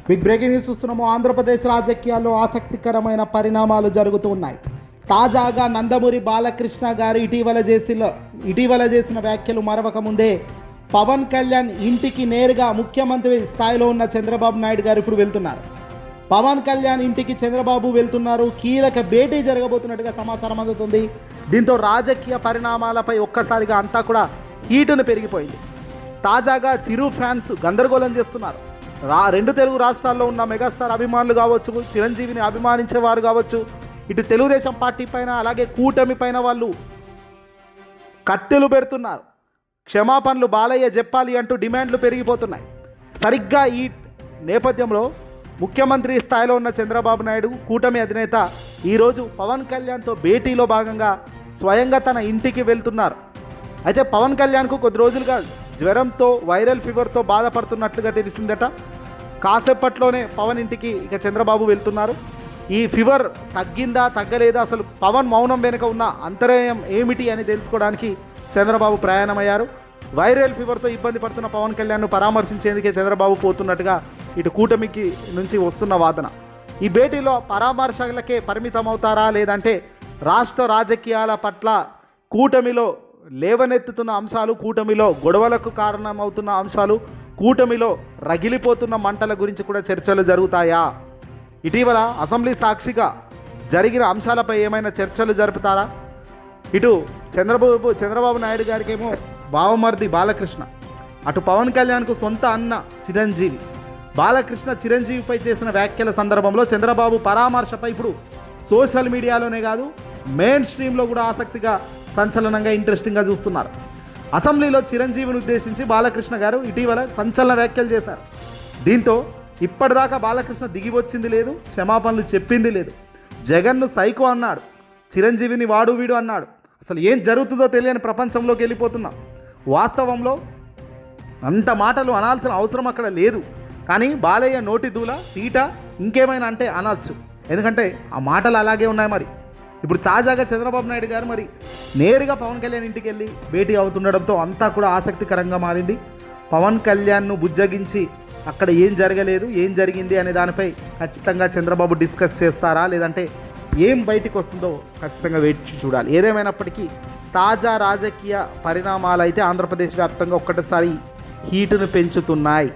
Big breaking news చూస్తున్నాము. ఆంధ్రప్రదేశ్ రాజకీయాల్లో ఆసక్తికరమైన పరిణామాలు జరుగుతూ ఉన్నాయి. తాజాగా నందమూరి బాలకృష్ణ గారు ఇటీవల చేసిన వ్యాఖ్యలు మరవక ముందే పవన్ కళ్యాణ్ ఇంటికి నేరుగా ముఖ్యమంత్రి స్థాయిలో ఉన్న చంద్రబాబు నాయుడు గారు ఇప్పుడు వెళ్తున్నారు. పవన్ కళ్యాణ్ ఇంటికి చంద్రబాబు వెళ్తున్నారు. కీలక భేటీ జరగబోతున్నట్టుగా సమాచారం అందుతుంది. దీంతో రాజకీయ పరిణామాలపై ఒక్కసారిగా అంతా కూడా హీటును పెరిగిపోయింది. తాజాగా చిరు ఫ్యాన్స్ గందరగోళం చేస్తున్నారు. రెండు తెలుగు రాష్ట్రాల్లో ఉన్న మెగాస్టార్ అభిమానులు కావచ్చు, చిరంజీవిని అభిమానించేవారు కావచ్చు, ఇటు తెలుగుదేశం పార్టీ పైన అలాగే కూటమి పైన వాళ్ళు కత్తెలు పెడుతున్నారు. క్షమాపణలు బాలయ్య చెప్పాలి అంటూ డిమాండ్లు పెరిగిపోతున్నాయి. సరిగ్గా ఈ నేపథ్యంలో ముఖ్యమంత్రి స్థాయిలో ఉన్న చంద్రబాబు నాయుడు కూటమి అధినేత ఈరోజు పవన్ కళ్యాణ్తో భేటీలో భాగంగా స్వయంగా తన ఇంటికి వెళ్తున్నారు. అయితే పవన్ కళ్యాణ్కు కొద్ది రోజులుగా జ్వరంతో వైరల్ ఫీవర్తో బాధపడుతున్నట్లుగా తెలిసిందట. కాసేపట్లోనే పవన్ ఇంటికి ఇక చంద్రబాబు వెళ్తున్నారు. ఈ ఫీవర్ తగ్గిందా తగ్గలేదా, అసలు పవన్ మౌనం వెనుక ఉన్న అంతరాయం ఏమిటి అని తెలుసుకోవడానికి చంద్రబాబు ప్రయాణమయ్యారు. వైరల్ ఫీవర్తో ఇబ్బంది పడుతున్న పవన్ కళ్యాణ్ను పరామర్శించేందుకే చంద్రబాబు పోతున్నట్టుగా ఇటు కూటమికి నుంచి వస్తున్న వాదన. ఈ భేటీలో పరామర్శలకే పరిమితమవుతారా, లేదంటే రాష్ట్ర రాజకీయాల పట్ల కూటమిలో లేవనెత్తుతున్న అంశాలు, కూటమిలో గొడవలకు కారణమవుతున్న అంశాలు, కూటమిలో రగిలిపోతున్న మంటల గురించి కూడా చర్చలు జరుగుతాయా? ఇటీవల అసెంబ్లీ సాక్షిగా జరిగిన అంశాలపై ఏమైనా చర్చలు జరుపుతారా? ఇటు చంద్రబాబు నాయుడు గారికి ఏమో బావమర్ది బాలకృష్ణ, అటు పవన్ కళ్యాణ్కు సొంత అన్న చిరంజీవి. బాలకృష్ణ చిరంజీవిపై చేసిన వ్యాఖ్యల సందర్భంలో చంద్రబాబు పరామర్శపై ఇప్పుడు సోషల్ మీడియాలోనే కాదు మెయిన్ స్ట్రీమ్లో కూడా ఆసక్తిగా, సంచలనంగా, ఇంట్రెస్టింగ్గా చూస్తున్నారు. అసెంబ్లీలో చిరంజీవిని ఉద్దేశించి బాలకృష్ణ గారు ఇటీవల సంచలన వ్యాఖ్యలు చేశారు. దీంతో ఇప్పటిదాకా బాలకృష్ణ దిగి వచ్చింది లేదు, క్షమాపణలు చెప్పింది లేదు. జగన్ను సైకో అన్నాడు, చిరంజీవిని వాడు వీడు అన్నాడు. అసలు ఏం జరుగుతుందో తెలియని ప్రపంచంలోకి వెళ్ళిపోతున్నాం. వాస్తవంలో అంత మాటలు అనాల్సిన అవసరం అక్కడ లేదు. కానీ బాలయ్య నోటి దూల తీట ఇంకేమైనా అంటే అనొచ్చు, ఎందుకంటే ఆ మాటలు అలాగే ఉన్నాయి. మరి ఇప్పుడు తాజాగా చంద్రబాబు నాయుడు గారు మరి నేరుగా పవన్ కళ్యాణ్ ఇంటికి వెళ్ళి భేటీ అవుతుండడంతో అంతా కూడా ఆసక్తికరంగా మారింది. పవన్ కళ్యాణ్ను బుజ్జగించి అక్కడ ఏం జరగలేదు, ఏం జరిగింది అనే దానిపై ఖచ్చితంగా చంద్రబాబు డిస్కస్ చేస్తారా, లేదంటే ఏం బయటికి వస్తుందో ఖచ్చితంగా వేచి చూడాలి. ఏదేమైనప్పటికీ తాజా రాజకీయ పరిణామాలు అయితే ఆంధ్రప్రదేశ్ వ్యాప్తంగా ఒక్కటిసారి హీటును పెంచుతున్నాయి.